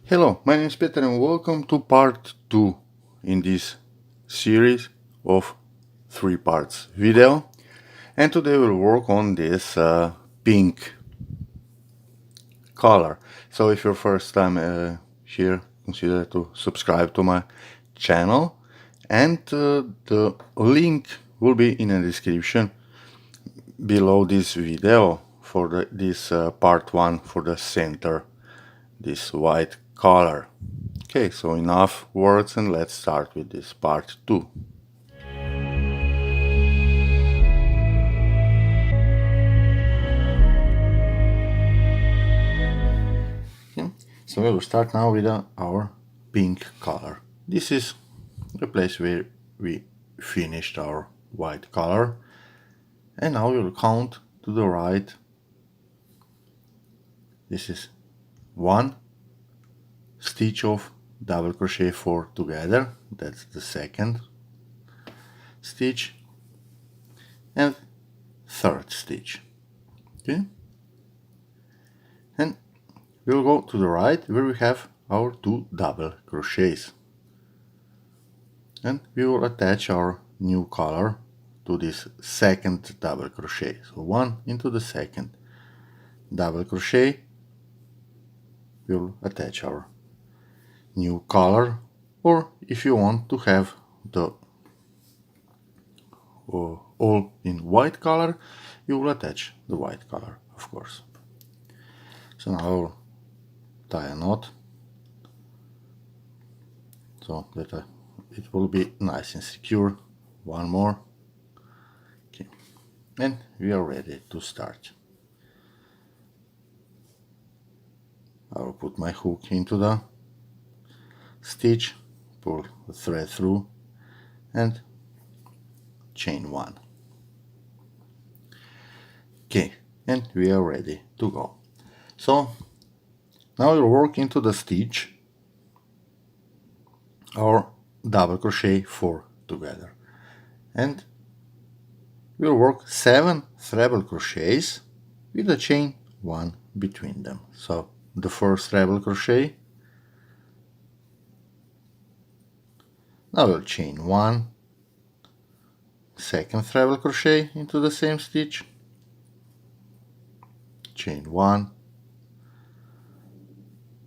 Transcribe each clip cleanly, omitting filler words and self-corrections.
Hello, my name is Peter and welcome to part 2 in this series of 3 parts video. And today we'll work on this pink color. So if you're first time here, consider to subscribe to my channel, and the link will be in the description below this video for this part 1 for the center, this white color. Okay, so enough words and let's start with this part 2. Okay, so we will start now with our pink color. This is the place where we finished our white color, and now we will count to the right. This is 1 stitch of double crochet 4 together, that's the second stitch, and third stitch. Okay, and we'll go to the right where we have our 2 double crochets, and we will attach our new color to this second double crochet. So 1 into the second double crochet, we'll attach our new color, or if you want to have the all in white color, you will attach the white color, of course. So now I'll tie a knot so that it will be nice and secure. One more. Okay, and we are ready to start. I will put my hook into the stitch, pull the thread through, and chain 1. Okay, and we are ready to go. So now we'll work into the stitch our double crochet 4 together, and we'll work 7 treble crochets with a chain 1 between them. So the first treble crochet, now we'll chain 1, second treble crochet into the same stitch, chain 1,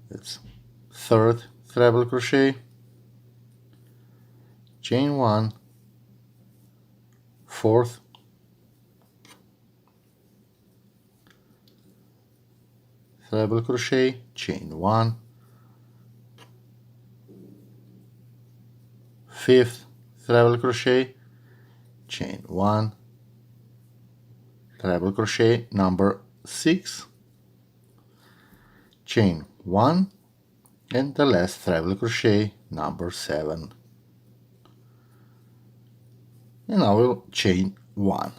that's third treble crochet, chain 1, fourth, treble crochet, chain 1, fifth treble crochet, chain 1, treble crochet number 6, chain 1, and the last treble crochet number 7, and I will chain 1.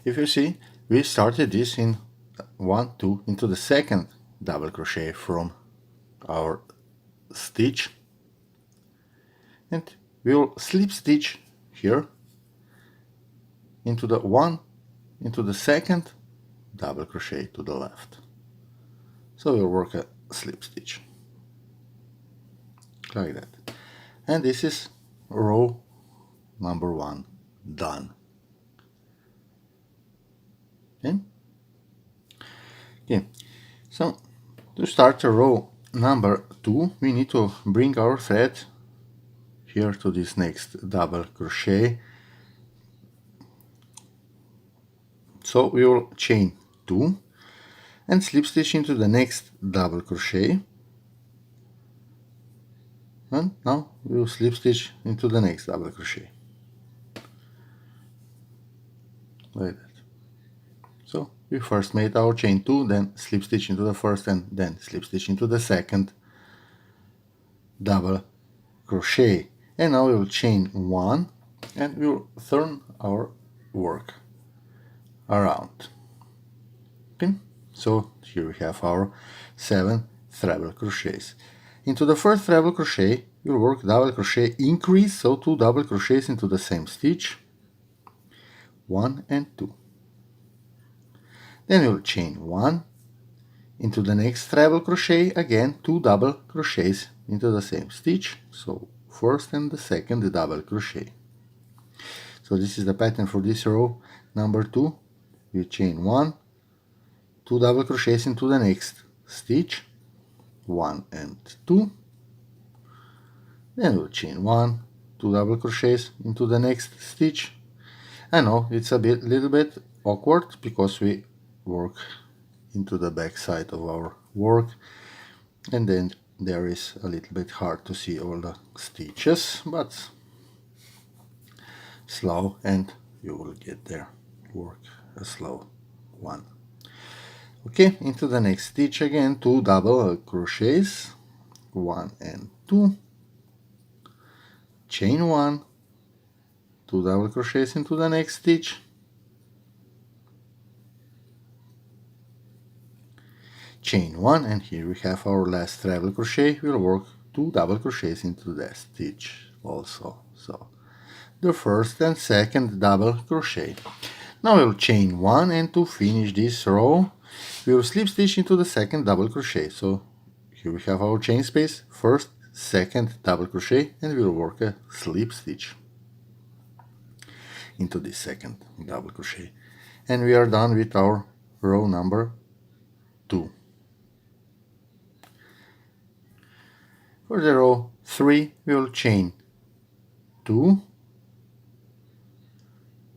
If you see, we started this in 1, 2 into the second double crochet from our stitch, and we will slip stitch here into the 1 into the second double crochet to the left. So we'll work a slip stitch like that, and this is row number 1 done. Okay, so to start row number 2, we need to bring our thread here to this next double crochet. So we will chain 2 and slip stitch into the next double crochet, and now we will slip stitch into the next double crochet like that. So we first made our chain 2, then slip stitch into the first, and then slip stitch into the second double crochet, and now we will chain 1 and we will turn our work around. Okay, so here we have our 7 treble crochets. Into the first treble crochet you'll work double crochet increase, so 2 double crochets into the same stitch, 1 and 2. Then you'll chain 1 Into the next treble crochet, again 2 double crochets into the same stitch. So first and the second double crochet. So this is the pattern for this row number 2. You chain 1, 2 double crochets into the next stitch, 1 and 2, then we'll chain 1, 2 double crochets into the next stitch. I know it's a little bit awkward because we work into the back side of our work, and then there is a little bit hard to see all the stitches, but slow and you will get there. Work a slow one. Okay, into the next stitch again 2 double crochets, 1 and 2, chain 1, 2 double crochets into the next stitch, chain 1, and here we have our last treble crochet. We'll work 2 double crochets into that stitch also. So the first and second double crochet. Now we'll chain 1, and to finish this row we will slip stitch into the second double crochet. So here we have our chain space, first, second double crochet, and we'll work a slip stitch into this second double crochet, and we are done with our row number 2. For the row 3 we will chain 2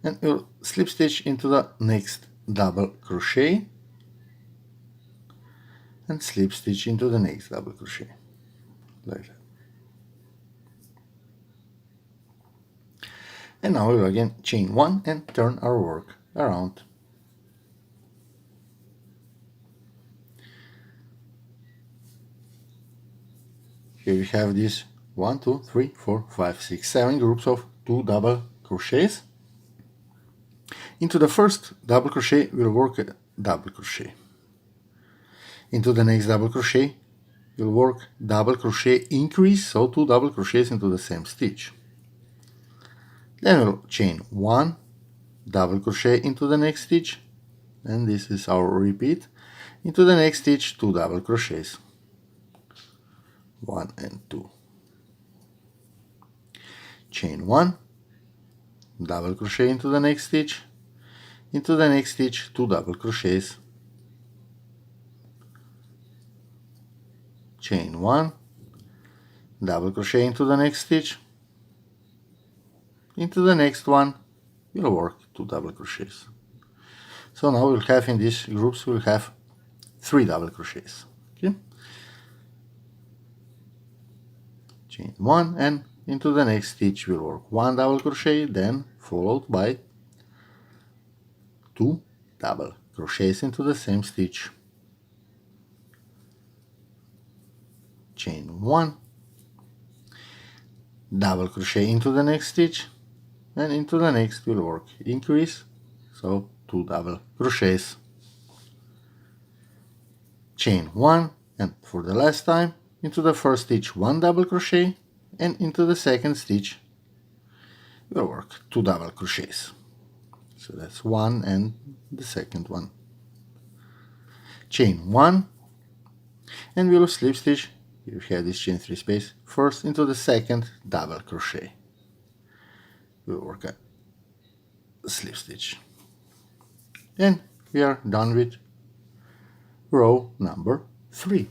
and we'll slip stitch into the next double crochet and slip stitch into the next double crochet, like that. And now we will again chain 1 and turn our work around. Here we have these 1, 2, 3, 4, 5, 6, 7 groups of 2 double crochets. Into the first double crochet we'll work a double crochet. Into the next double crochet you'll work double crochet increase, so 2 double crochets into the same stitch. Then we'll chain 1 double crochet into the next stitch, and this is our repeat. Into the next stitch 2 double crochets, 1 and 2, chain 1 double crochet into the next stitch, into the next stitch 2 double crochets, chain 1 double crochet into the next stitch, into the next one we'll work 2 double crochets. So now we'll have in these groups we'll have 3 double crochets. Okay, chain 1 and into the next stitch we'll work 1 double crochet, then followed by 2 double crochets into the same stitch, chain 1 double crochet into the next stitch, and into the next we'll work increase, so 2 double crochets, chain 1, and for the last time into the first stitch 1 double crochet, and into the second stitch we'll work 2 double crochets. So that's 1 and the second one, chain 1, and we'll slip stitch. You have this chain 3 space first into the second double crochet. We'll work a slip stitch, and we are done with row number 3.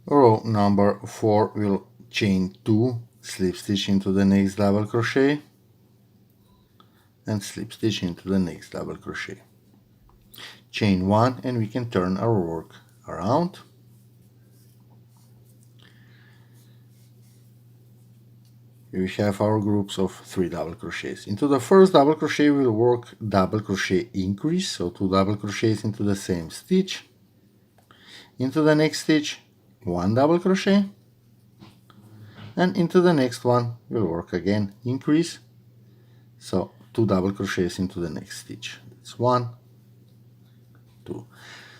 Row number 4 will chain 2, slip stitch into the next double crochet, and slip stitch into the next double crochet, chain 1, and we can turn our work around. Here we have our groups of 3 double crochets. Into the first double crochet we'll work double crochet increase, so 2 double crochets into the same stitch. Into the next stitch 1 double crochet, and into the next one we'll work again increase, so 2 double crochets into the next stitch. It's 1, 2.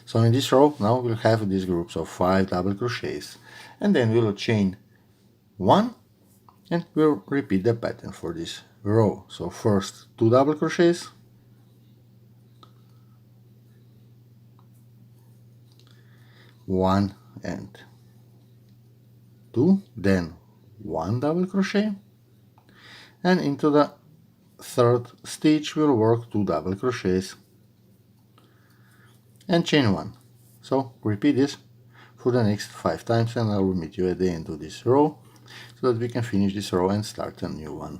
So in this row now we'll have these groups of 5 double crochets, and then we'll chain 1 and we'll repeat the pattern for this row. So first 2 double crochets, 1 and 2, then 1 double crochet, and into the third stitch we'll work 2 double crochets and chain 1. So repeat this for the next 5 times, and I will meet you at the end of this row so that we can finish this row and start a new one.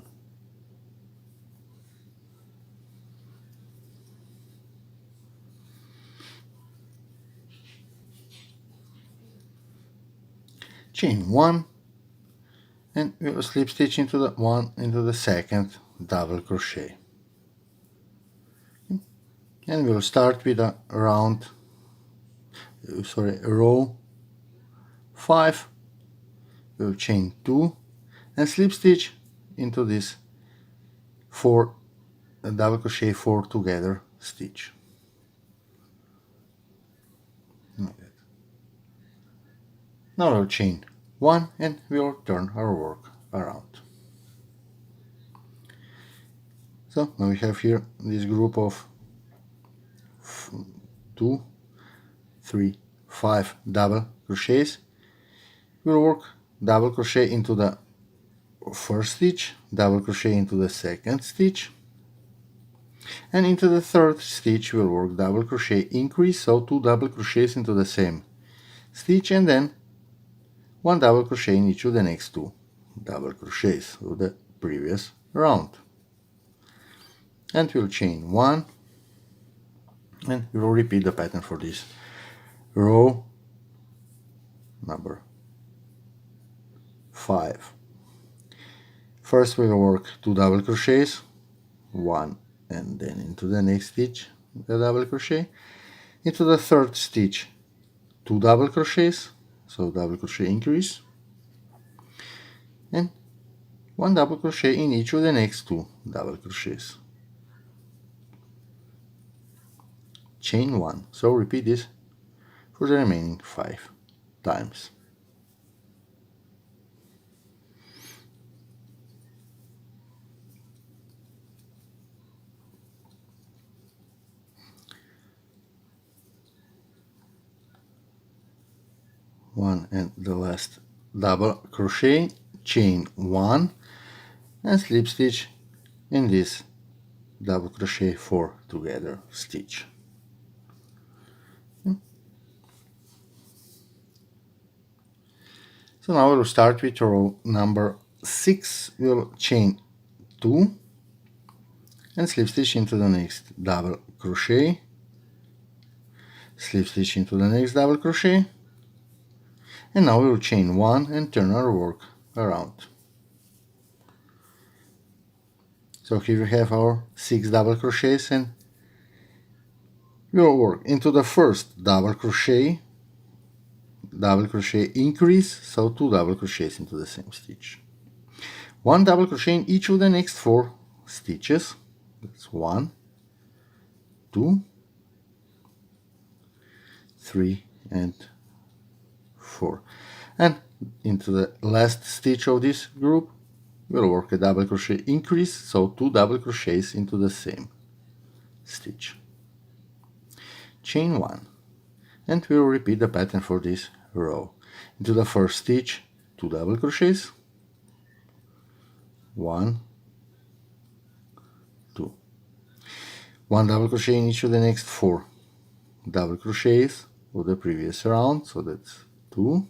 Chain 1, and we will slip stitch into the second double crochet, and we'll start with a row 5. We'll chain 2 and slip stitch into this 4 double crochet 4 together stitch. Like that. Now we'll chain 1 and we'll turn our work around. So now we have here this group of 2, 3, 5 double crochets. We'll work double crochet into the first stitch, double crochet into the second stitch, and into the third stitch we'll work double crochet increase, so 2 double crochets into the same stitch, and then 1 double crochet in each of the next 2 double crochets of the previous round. And we'll chain 1, and we'll repeat the pattern for this row number 5. First we'll work 2 double crochets, 1, and then into the next stitch the double crochet, into the third stitch 2 double crochets, so double crochet increase, and 1 double crochet in each of the next 2 double crochets. Chain 1, so repeat this for the remaining 5 times. One and the last double crochet, chain 1 and slip stitch in this double crochet 4 together stitch. So now we'll start with row number 6. We'll chain 2 and slip stitch into the next double crochet, slip stitch into the next double crochet, and now we'll chain 1 and turn our work around. So here we have our 6 double crochets, and we'll work into the first double crochet increase, so 2 double crochets into the same stitch, 1 double crochet in each of the next 4 stitches. That's 1, 2, 3 and 4, and into the last stitch of this group we'll work a double crochet increase, so 2 double crochets into the same stitch, chain 1, and we'll repeat the pattern for this row. Into the first stitch 2 double crochets, 1, 2, 1 double crochet in each of the next 4 double crochets of the previous round, so that's 2,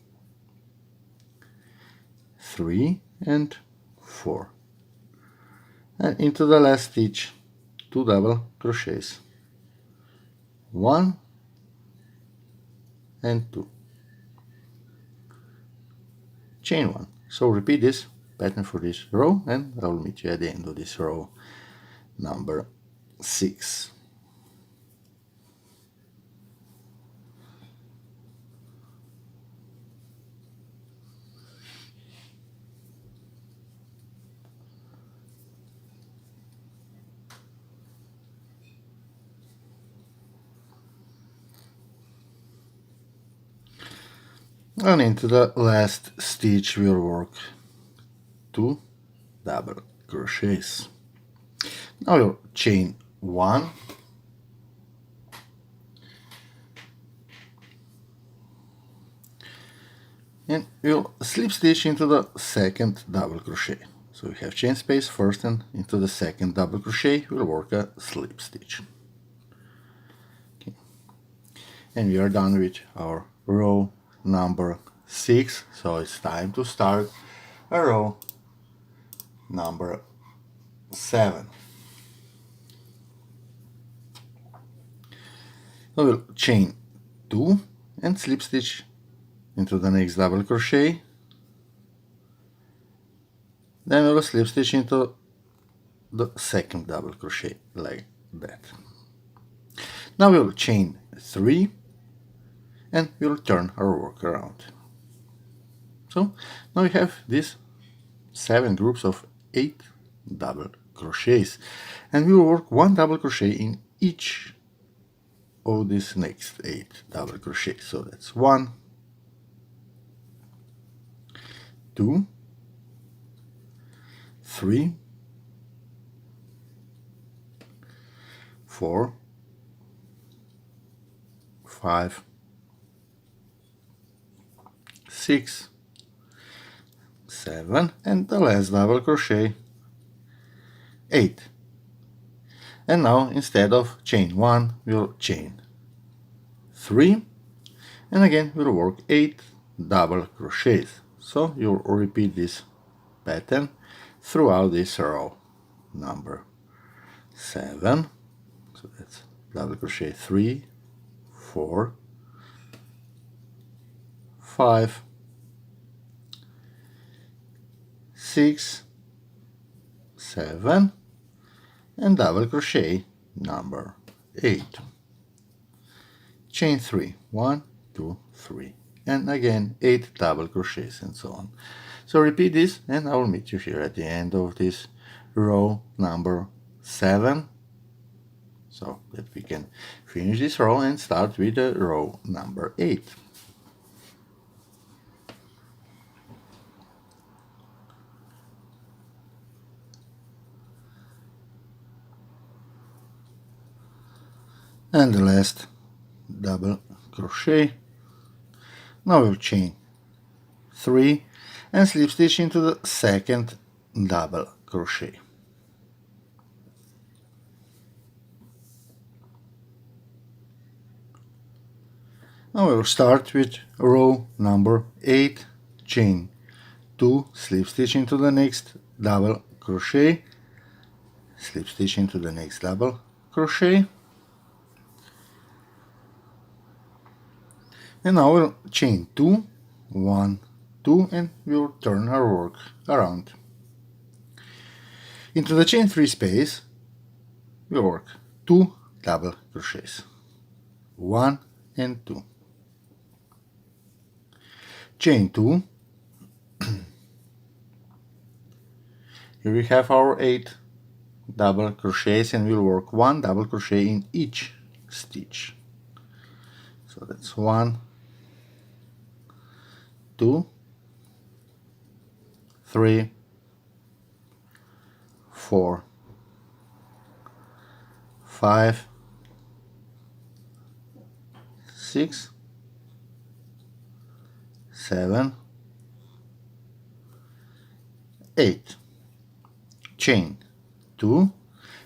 3 and 4, and into the last stitch 2 double crochets, 1 and 2, chain 1. So repeat this pattern for this row, and I will meet you at the end of this row number 6. And into the last stitch we'll work 2 double crochets. Now you'll chain 1, and you'll slip stitch into the second double crochet. So we have chain space first, and into the second double crochet we'll work a slip stitch. Okay. And we are done with our row number 6, so it's time to start a row number 7. So we'll chain 2 and slip stitch into the next double crochet, then we'll slip stitch into the second double crochet like that. Now we'll chain 3 and we'll turn our work around. So now we have these 7 groups of 8 double crochets, and we will work 1 double crochet in each of these next 8 double crochets. So that's 1, 2, 3, 4, 5, 6, 7, and the last double crochet 8. And now instead of chain 1 we'll chain 3, and again we'll work 8 double crochets. So you'll repeat this pattern throughout this row number 7. So that's double crochet 3, 4, 5, 6, 7, and double crochet number 8. Chain 3, 1, 2, 3, and again 8 double crochets, and so on. So repeat this, and I will meet you here at the end of this row number 7, so that we can finish this row and start with the row number 8. And the last double crochet. Now we'll chain 3 and slip stitch into the second double crochet. Now we'll start with row number 8, chain 2, slip stitch into the next double crochet, slip stitch into the next double crochet, and now we'll chain 2, 1, 2, and we'll turn our work around. Into the chain 3 space we'll work 2 double crochets, 1 and 2, chain 2. Here we have our 8 double crochets, and we'll work 1 double crochet in each stitch. So that's 1, 2, 3, 4, 5, 6, 7, 8. Chain 2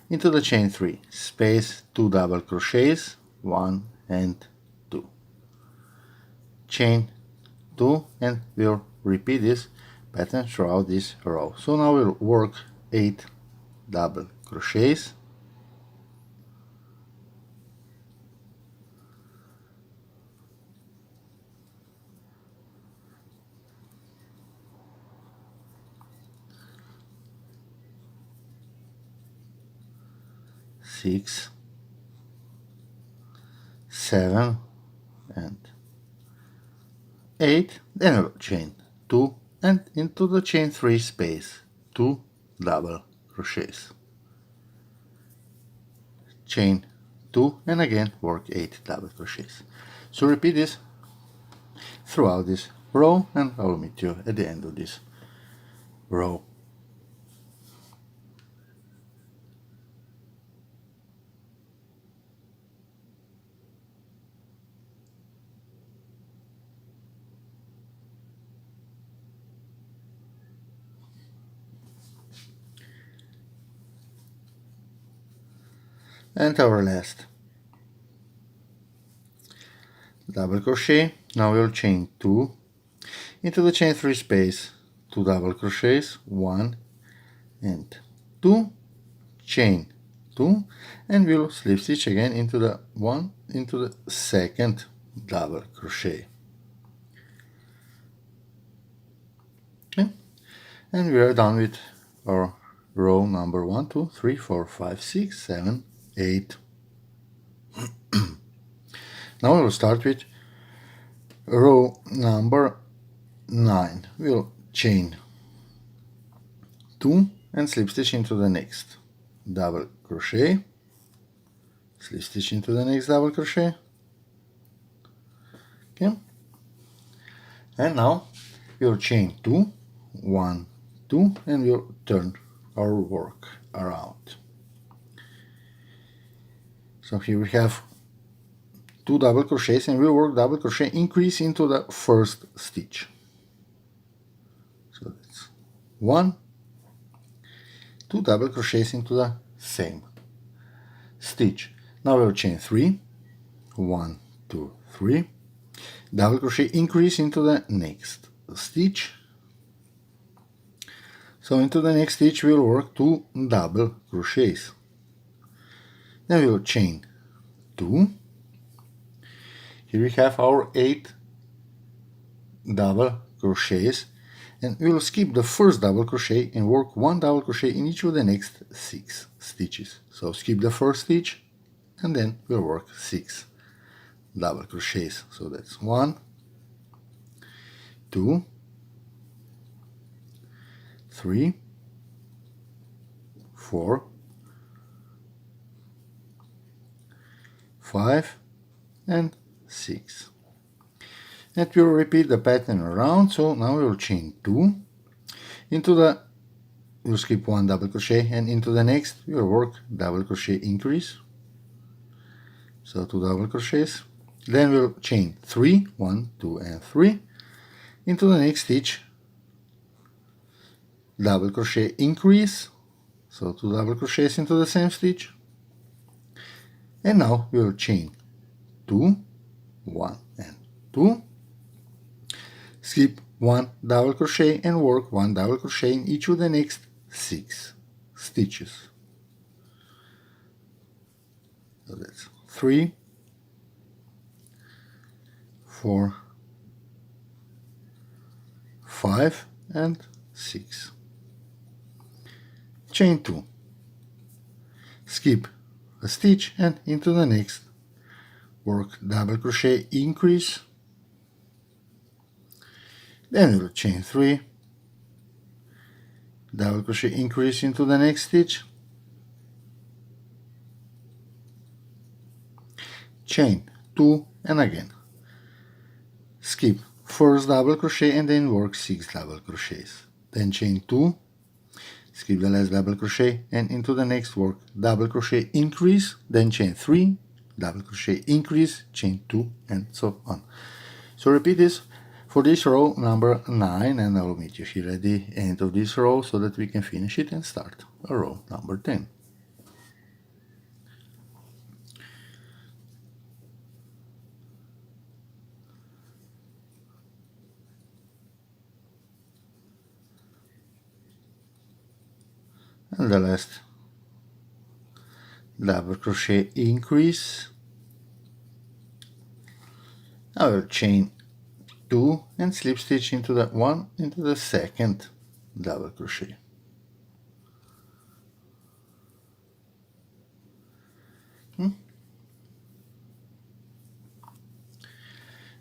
into the chain 3 space, 2 double crochets, 1 and 2, chain 2, and we'll repeat this pattern throughout this row. So now we'll work 8 double crochets, six, 7, and 8, then I'll chain 2 and into the chain 3 space 2 double crochets, chain 2, and again work 8 double crochets. So repeat this throughout this row, and I will meet you at the end of this row. and our last double crochet. Now we'll chain 2 into the chain 3 space, 2 double crochets, 1 and 2, chain 2, and we'll slip stitch again into the second double crochet. Okay. And we are done with our row number 1, 2, 3, 4, 5, 6, 7, 8. Now we'll start with row number 9. We'll chain 2 and slip stitch into the next double crochet, slip stitch into the next double crochet. Okay, and now we'll chain 2, 1, 2, and we'll turn our work around. So here we have 2 double crochets, and we'll work double crochet increase into the first stitch. So that's 1, 2 double crochets into the same stitch. Now we'll chain 3, 1, 2, 3, double crochet increase into the next stitch. So into the next stitch we'll work 2 double crochets. Then we'll chain 2. Here we have our 8 double crochets, and we'll skip the first double crochet and work 1 double crochet in each of the next 6 stitches. So skip the first stitch and then we'll work 6 double crochets. So that's 1, 2, 3, 4, 5, and 6. And we'll repeat the pattern around. So now we'll chain 2 into the, we'll skip 1 double crochet, and into the next we'll work double crochet increase. So 2 double crochets. Then we'll chain 3, 1, 2, and 3 into the next stitch, double crochet increase. So 2 double crochets into the same stitch. And now we'll chain 2, 1, and 2, skip 1 double crochet and work 1 double crochet in each of the next 6 stitches. So that's 3, 4, 5, and 6. Chain 2, skip a stitch and into the next work double crochet increase. Then we'll chain 3, double crochet increase into the next stitch, chain 2, and again skip first double crochet and then work 6 double crochets. Then chain 2, skip the last double crochet and into the next work double crochet increase, then chain 3, double crochet increase, chain 2, and so on. So repeat this for this row number 9, and I will meet you here at the end of this row so that we can finish it and start row number 10. And the last double crochet increase. I will chain 2 and slip stitch into the second double crochet.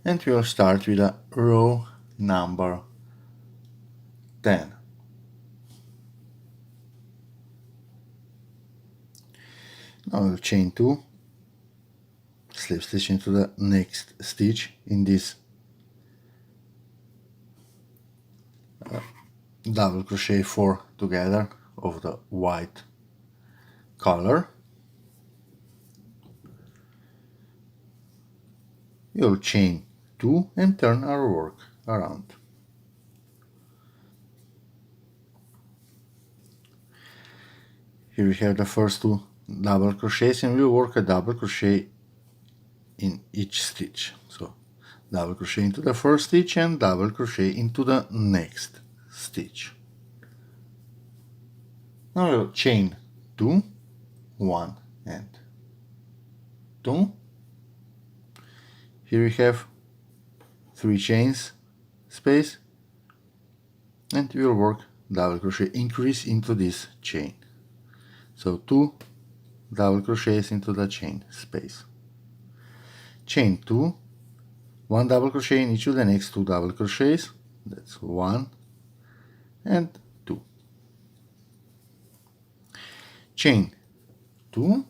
And we'll start with a row number 10. Now we'll chain 2, slip stitch into the next stitch in this double crochet 4 together of the white color. We'll chain 2 and turn our work around. Here we have the first 2 double crochets, and we'll work a double crochet in each stitch. So double crochet into the first stitch and double crochet into the next stitch. Now we'll chain 2, 1 and 2. Here we have 3 chains space, and we'll work double crochet increase into this chain. So 2 double crochets into the chain space. Chain 2, 1 double crochet in each of the next 2 double crochets. That's 1 and 2. Chain 2.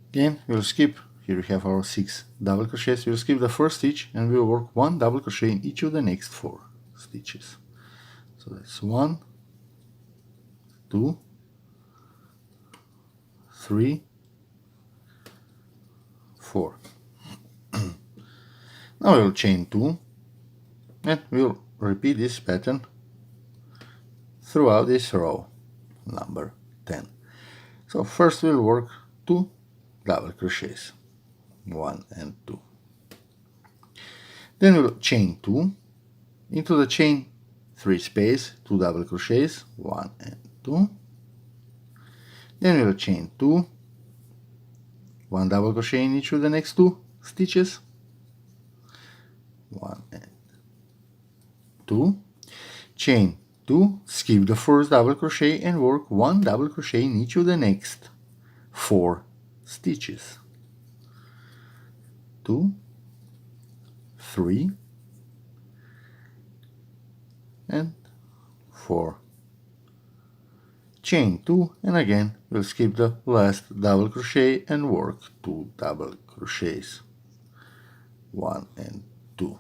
Again, we'll skip. Here we have our 6 double crochets. We'll skip the first stitch and we'll work 1 double crochet in each of the next 4 stitches. So that's 1, 2, 3, 4. Now we'll chain 2 and we'll repeat this pattern throughout this row number 10. So first we'll work 2 double crochets, 1 and 2. Then we'll chain 2 into the chain 3 space, 2 double crochets, 1 and 2. Then we'll chain 2, 1 double crochet in each of the next 2 stitches, 1 and 2. Chain 2, skip the first double crochet and work 1 double crochet in each of the next 4 stitches. 2, 3 and 4. Chain 2 and again we'll skip the last double crochet and work 2 double crochets, 1 and 2.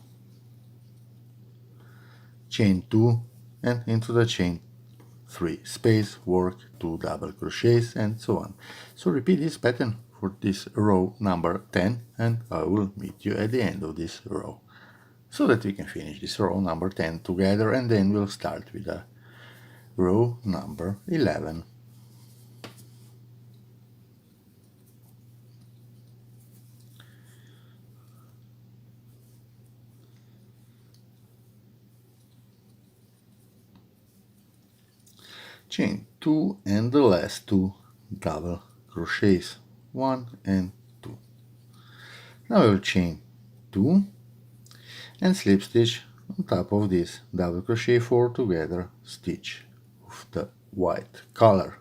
Chain 2 and into the chain 3 space, work 2 double crochets and so on. So repeat this pattern for this row number 10 and I will meet you at the end of this row so that we can finish this row number 10 together, and then we'll start with the row number 11. Chain 2 and the last 2 double crochets, 1 and 2. Now we'll chain 2 and slip stitch on top of this double crochet 4 together stitch of the white color.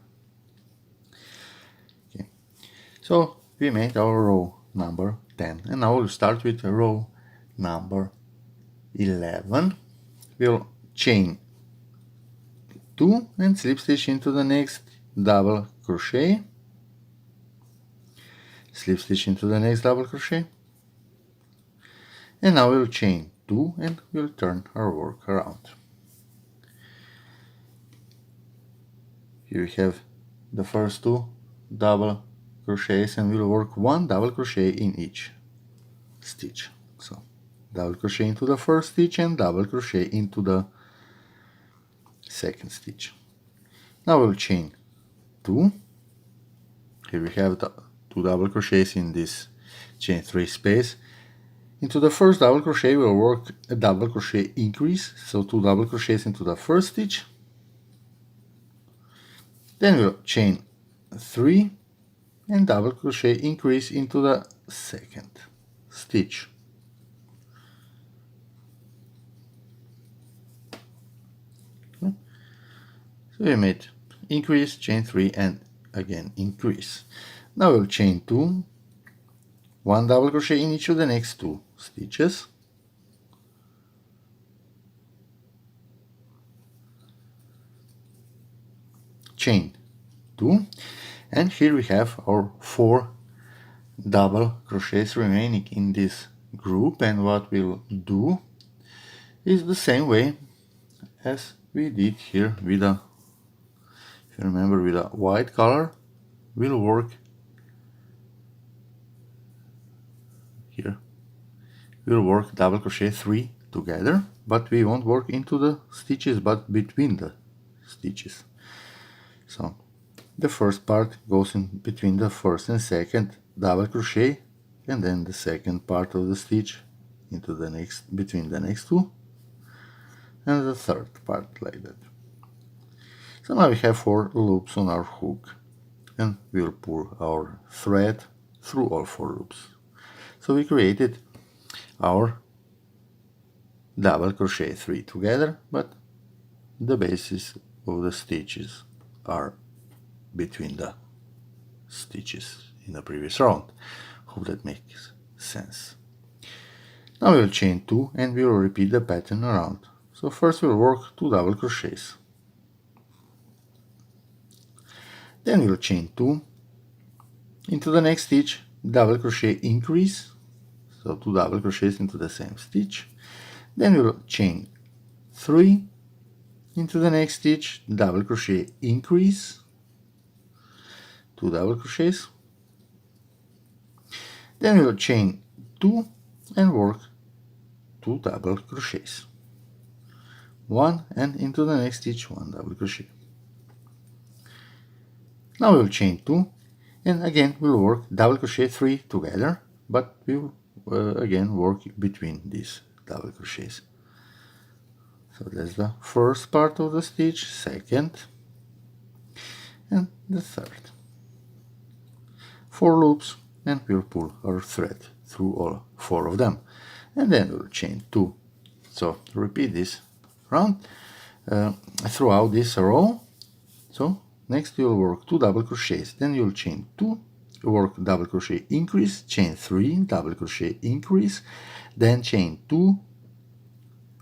Okay. So we made our row number 10, and now we'll start with row number 11. We'll chain 2 and slip stitch into the next double crochet, slip stitch into the next double crochet, and now we'll chain 2 and we'll turn our work around. Here we have the first 2 double crochets and we'll work 1 double crochet in each stitch. So double crochet into the first stitch and double crochet into the second stitch. Now we'll chain 2. Here we have the 2 double crochets in this chain 3 space. Into the first double crochet we'll work a double crochet increase, so 2 double crochets into the first stitch. Then we'll chain 3 and double crochet increase into the second stitch. So we made increase, chain 3 and again increase. Now we'll chain 2, 1 double crochet in each of the next 2 stitches. Chain 2, and here we have our 4 double crochets remaining in this group, and what we'll do is the same way as we did here with a, if you remember, with a white color. We'll work here, we'll work double crochet 3 together, but we won't work into the stitches but between the stitches. So the first part goes in between the first and second double crochet, and then the second part of the stitch into the next, between the next two, and the third part like that. So now we have 4 loops on our hook, and we'll pull our thread through all 4 loops. So we created our double crochet 3 together, but the bases of the stitches are between the stitches in the previous round. Hope that makes sense. Now we'll chain 2 and we'll repeat the pattern around. So first we'll work 2 double crochets. Then we'll chain 2 into the next stitch, double crochet increase, so 2 double crochets into the same stitch. Then we'll chain 3 into the next stitch, double crochet increase, 2 double crochets. Then we'll chain 2 and work 2 double crochets, 1 and into the next stitch 1 double crochet. Now we'll chain 2 and again we'll work double crochet 3 together, but we'll again work between these double crochets. So that's the first part of the stitch, second, and the third. 4 loops, and we'll pull our thread through all 4 of them, and then we'll chain 2. So repeat this round throughout this row. So next you'll work 2 double crochets, then you'll chain 2, work double crochet increase, chain 3, double crochet increase, then chain 2,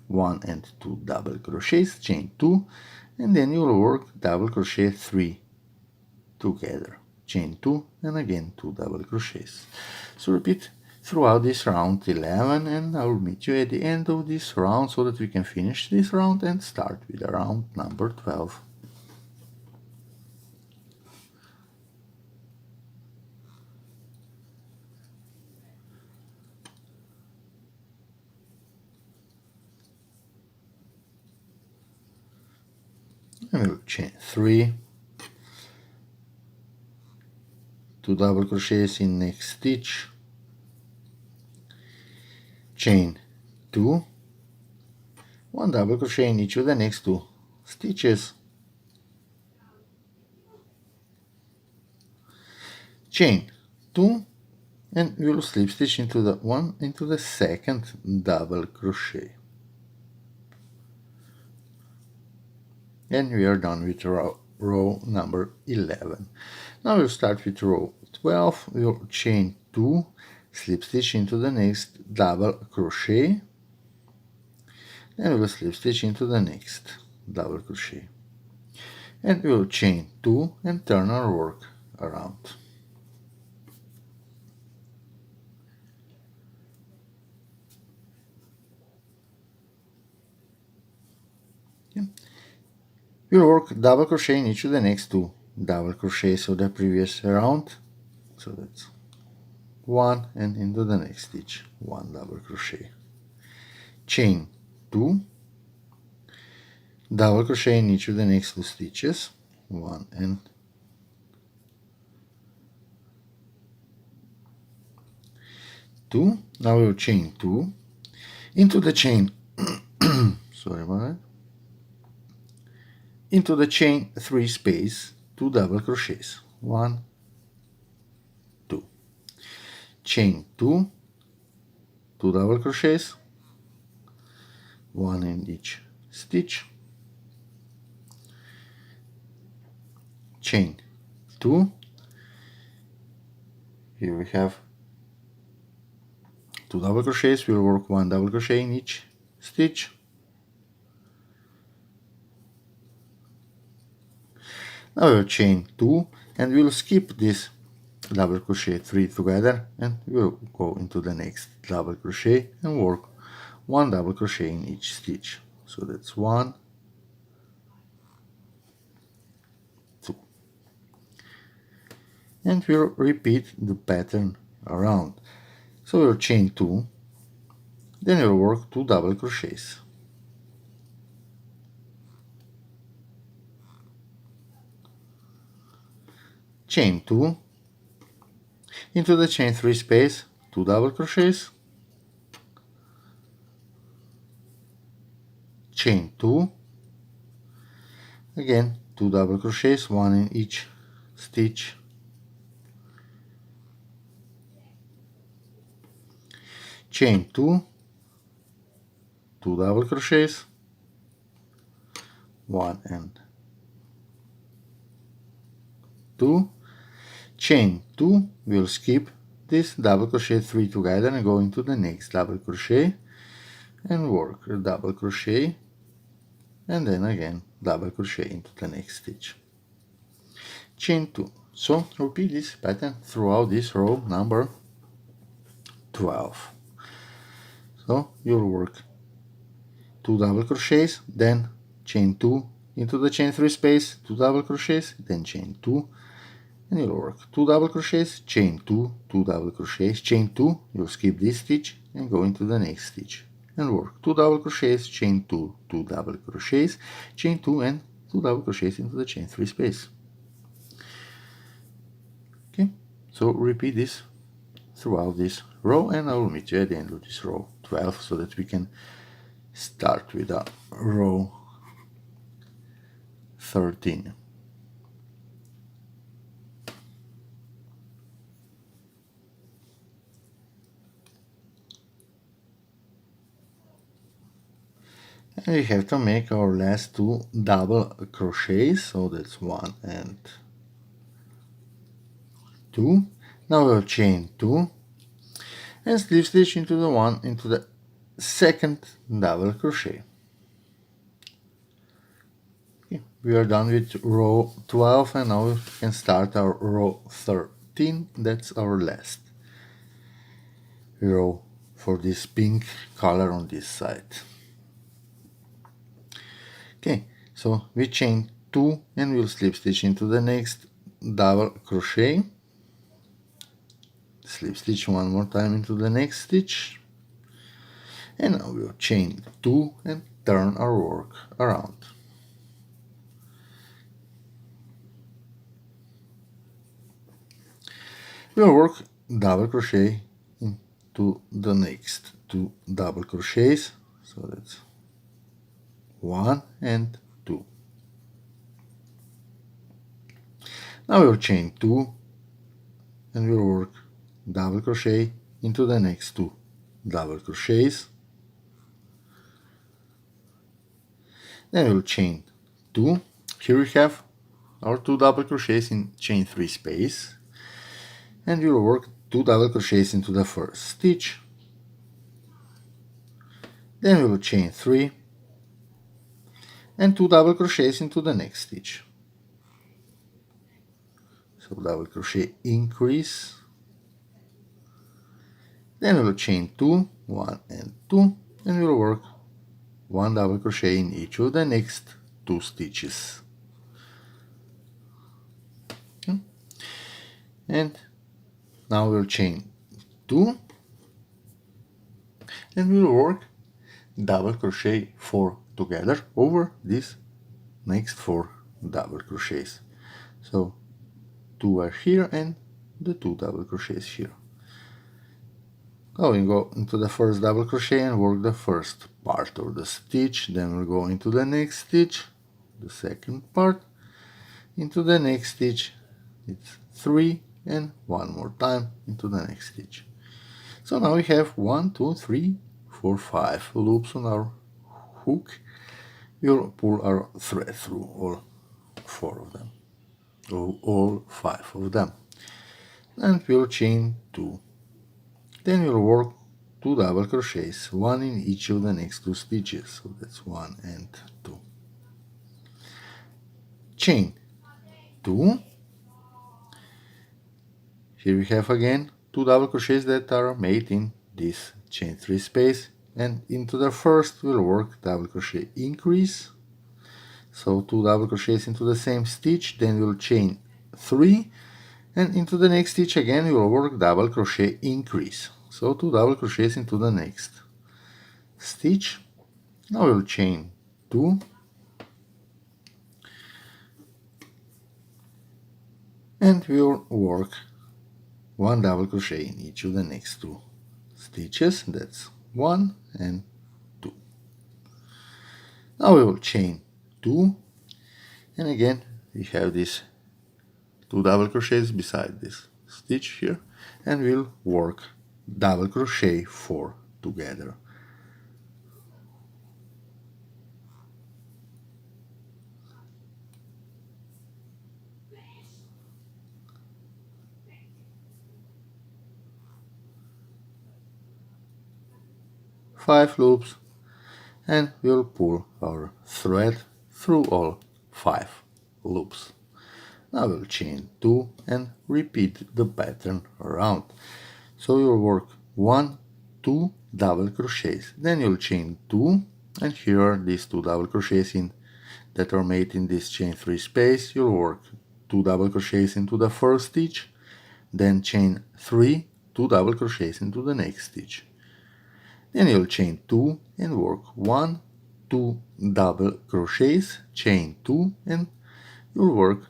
1 and 2 double crochets, chain 2, and then you'll work double crochet 3 together, chain 2, and again 2 double crochets. So repeat throughout this round 11, and I will meet you at the end of this round so that we can finish this round and start with the round number 12. And we'll chain 3, 2 double crochets in next stitch, chain 2, 1 double crochet in each of the next 2 stitches, chain 2, and we'll slip stitch into the second double crochet, and we are done with row number 11. Now we'll start with row 12. We'll chain 2, slip stitch into the next double crochet, and we'll slip stitch into the next double crochet, and we'll chain 2 and turn our work around. We'll work double crochet in each of the next 2 double crochets of the previous round. So that's 1, and into the next stitch 1 double crochet, chain 2, double crochet in each of the next 2 stitches, 1 and 2. Now we'll chain 2 into the chain sorry about that, into the chain 3 space, 2 double crochets, 1, 2, chain 2, 2 double crochets, 1 in each stitch, chain 2, here we have 2 double crochets, we'll work 1 double crochet in each stitch, now we'll chain 2 and we'll skip this double crochet 3 together, and we'll go into the next double crochet and work 1 double crochet in each stitch. So that's 1, 2, and we'll repeat the pattern around. So we'll chain 2, then we'll work 2 double crochets, chain 2, into the chain 3 space, 2 double crochets, chain 2, again 2 double crochets, 1 in each stitch, chain 2, 2 double crochets, 1 and 2, chain 2, we'll skip this double crochet 3 together and go into the next double crochet and work a double crochet and then again double crochet into the next stitch, chain 2. So repeat this pattern throughout this row number 12. So you'll work 2 double crochets, then chain 2 into the chain 3 space, 2 double crochets, then chain 2, and you'll work 2 double crochets, chain 2, 2 double crochets, chain 2, you'll skip this stitch and go into the next stitch and work 2 double crochets, chain 2, 2 double crochets, chain 2 and 2 double crochets into the chain 3 space. Okay, so repeat this throughout this row and I will meet you at the end of this row 12 so that we can start with a row 13. And we have to make our last 2 double crochets, so that's 1 and 2. Now we'll chain 2 and slip stitch into the second double crochet. Okay, we are done with row 12 and now we can start our row 13. That's our last row for this pink color on this side. Okay, so we chain 2 and we'll slip stitch into the next double crochet, slip stitch one more time into the next stitch, and now we'll chain 2 and turn our work around. We'll work double crochet into the next 2 double crochets, so that's 1 and 2. Now we'll chain 2 and we'll work double crochet into the next 2 double crochets, then we'll chain 2. Here we have our 2 double crochets in chain 3 space and we'll work 2 double crochets into the first stitch, then we will chain 3 and 2 double crochets into the next stitch. So double crochet increase, then we will chain 2, 1 and 2, and we will work 1 double crochet in each of the next 2 stitches. Okay. And now we'll chain 2 and we'll work double crochet 4 together over these next 4 double crochets. So 2 are here and the 2 double crochets here. Now we go into the first double crochet and work the first part of the stitch, then we'll go into the next stitch, the second part, into the next stitch, it's 3 and 1 more time into the next stitch. So now we have 1, 2, 3, 4, 5 loops on our hook. We'll pull our thread through all 4 of them, all 5 of them, and we'll chain 2. Then we'll work 2 double crochets, 1 in each of the next 2 stitches, so that's 1 and 2. Chain 2. Here we have again 2 double crochets that are made in this chain 3 space, and into the first we'll work double crochet increase, so 2 double crochets into the same stitch, then we'll chain 3, and into the next stitch again we will work double crochet increase, so 2 double crochets into the next stitch. Now we'll chain 2, and we'll work one double crochet in each of the next two stitches. That's 1 and 2. Now we will chain 2, and again we have these 2 double crochets beside this stitch here, and we'll work double crochet 4 together. Five loops, and we'll pull our thread through all 5 loops. Now we'll chain 2 and repeat the pattern around. So you'll work 1, 2 double crochets, then you'll chain 2, and here are these 2 double crochets that are made in this chain 3 space. You'll work 2 double crochets into the first stitch, then chain 3, 2 double crochets into the next stitch. Then you'll chain 2 and work 1, 2 double crochets, chain 2, and you'll work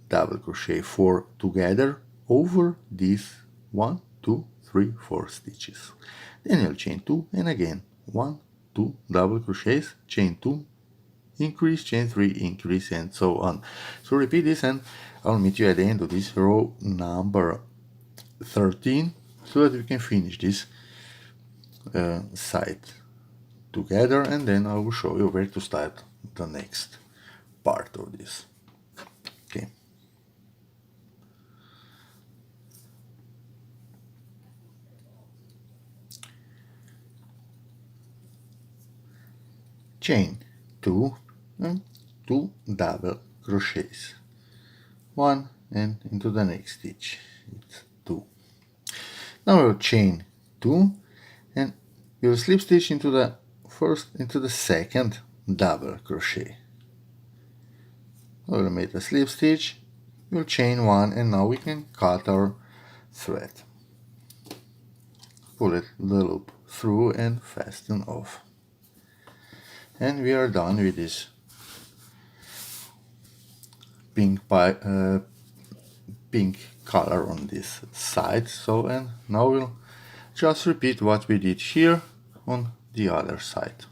double crochet 4 together over these 1, 2, 3, 4 stitches. Then you'll chain 2 and again 1, 2 double crochets, chain 2, increase, chain 3, increase, and so on. So repeat this, and I'll meet you at the end of this row number 13 so that we can finish this side together, and then I will show you where to start the next part of this. Okay. Chain 2 and 2 double crochets, 1 and into the next stitch, it's 2. Now we'll chain 2 and you'll slip stitch into the second double crochet. We'll make a slip stitch, we'll chain 1, and now we can cut our thread. Pull the loop through and fasten off. And we are done with this pink color on this side. So, and now we'll just repeat what we did here on the other side.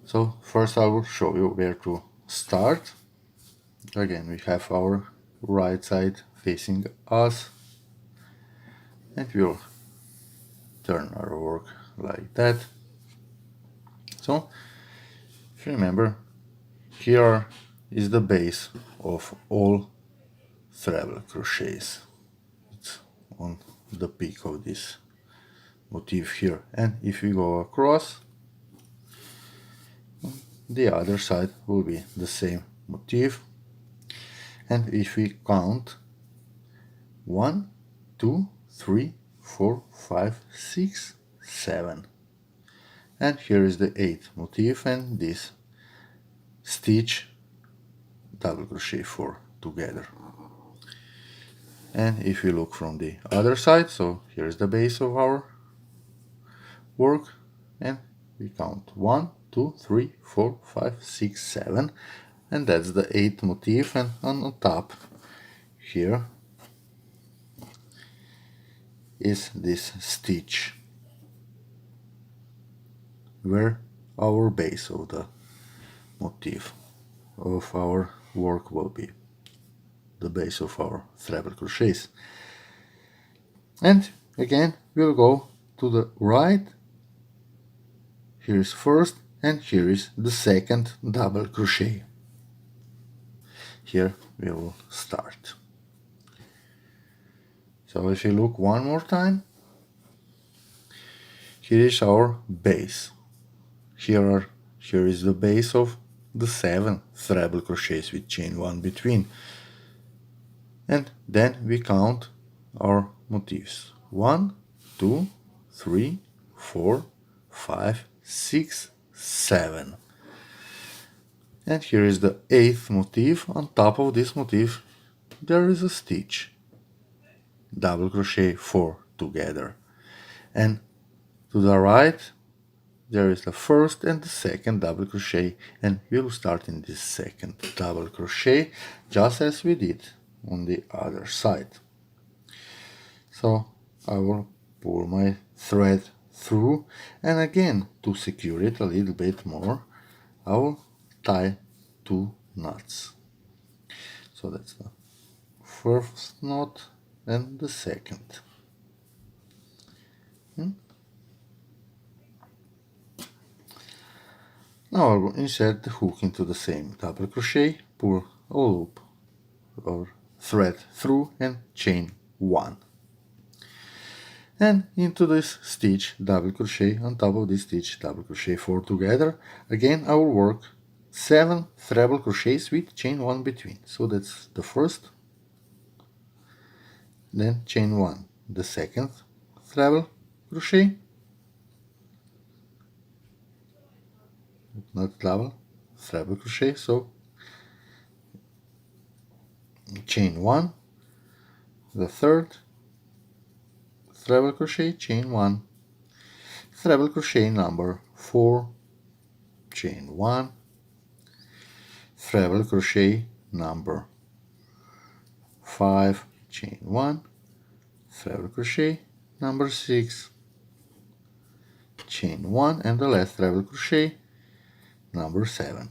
So first I will show you where to start. Again, we have our right side facing us, and we'll turn our work like that. So if you remember, here is the base of all treble crochets. It's on the peak of this motif here, and if we go across, the other side will be the same motif. And if we count 1, 2, 3, 4, 5, 6, 7, and here is the 8th motif, and this stitch double crochet 4 together. And if we look from the other side, so here is the base of our work, and we count 1, 2, 3, 4, 5, 6, 7, and that's the 8th motif. And on top here is this stitch where our base of the motif of our work will be, the base of our treble crochets. And again we'll go to the right. Here is first, and here is the second double crochet. Here we will start. So if you look one more time, here is our base. Here is the base of the 7 treble crochets with chain 1 between. And then we count our motifs. 1, 2, 3, 4, 5, 6, 7. And here is the 8th motif. On top of this motif there is a stitch, double crochet 4 together. And to the right there is the first and the second double crochet, and we'll start in this second double crochet just as we did on the other side. So I will pull my thread through, and again, to secure it a little bit more, I will tie 2 knots. So that's the first knot and the second. Now I will insert the hook into the same double crochet, pull a loop or thread through and chain 1. And into this stitch double crochet, on top of this stitch double crochet 4 together. Again I will work 7 treble crochets with chain 1 between. So that's the first, then chain 1, the second treble crochet, not double, treble crochet, so chain 1, the third treble crochet, chain 1, treble crochet number 4, chain 1, treble crochet number 5, chain 1, treble crochet number 6, chain 1, and the last treble crochet number 7.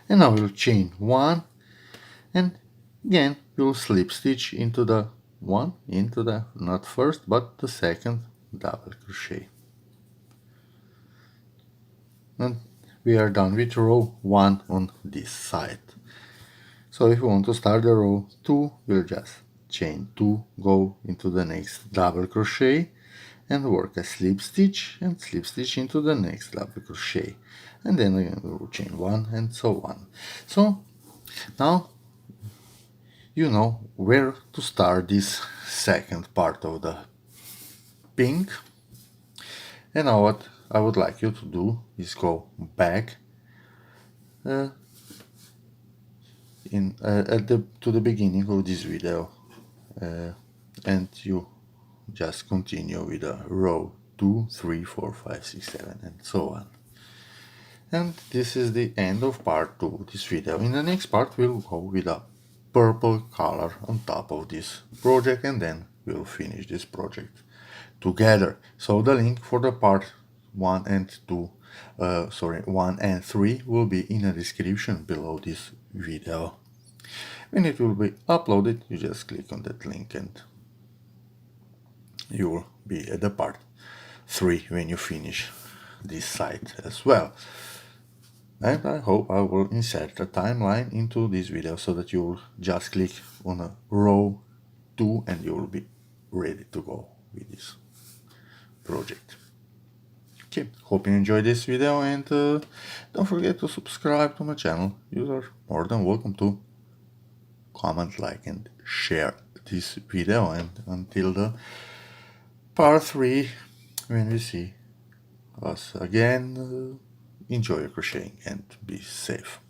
And now we'll chain 1, and again we'll slip stitch into the one, into the not first but the second double crochet, and we are done with row 1 on this side. So if you want to start the row 2, we'll just chain 2, go into the next double crochet and work a slip stitch and slip stitch into the next double crochet, and then again we'll chain 1 and so on. So now you know where to start this second part of the pink. And now what I would like you to do is go back to the beginning of this video, and you just continue with a row 2, 3, 4, 5, 6, 7 and so on. And this is the end of part 2 of this video. In the next part we'll go with a purple color on top of this project, and then we'll finish this project together. So the link for the part 1 and 3 will be in the description below this video. When it will be uploaded, you just click on that link and you will be at the part 3 when you finish this side as well. And I hope I will insert a timeline into this video so that you will just click on a row 2 and you will be ready to go with this project. Okay, hope you enjoyed this video, and don't forget to subscribe to my channel. You are more than welcome to comment, like and share this video, and until the part 3 when we see us again, enjoy your crocheting and be safe.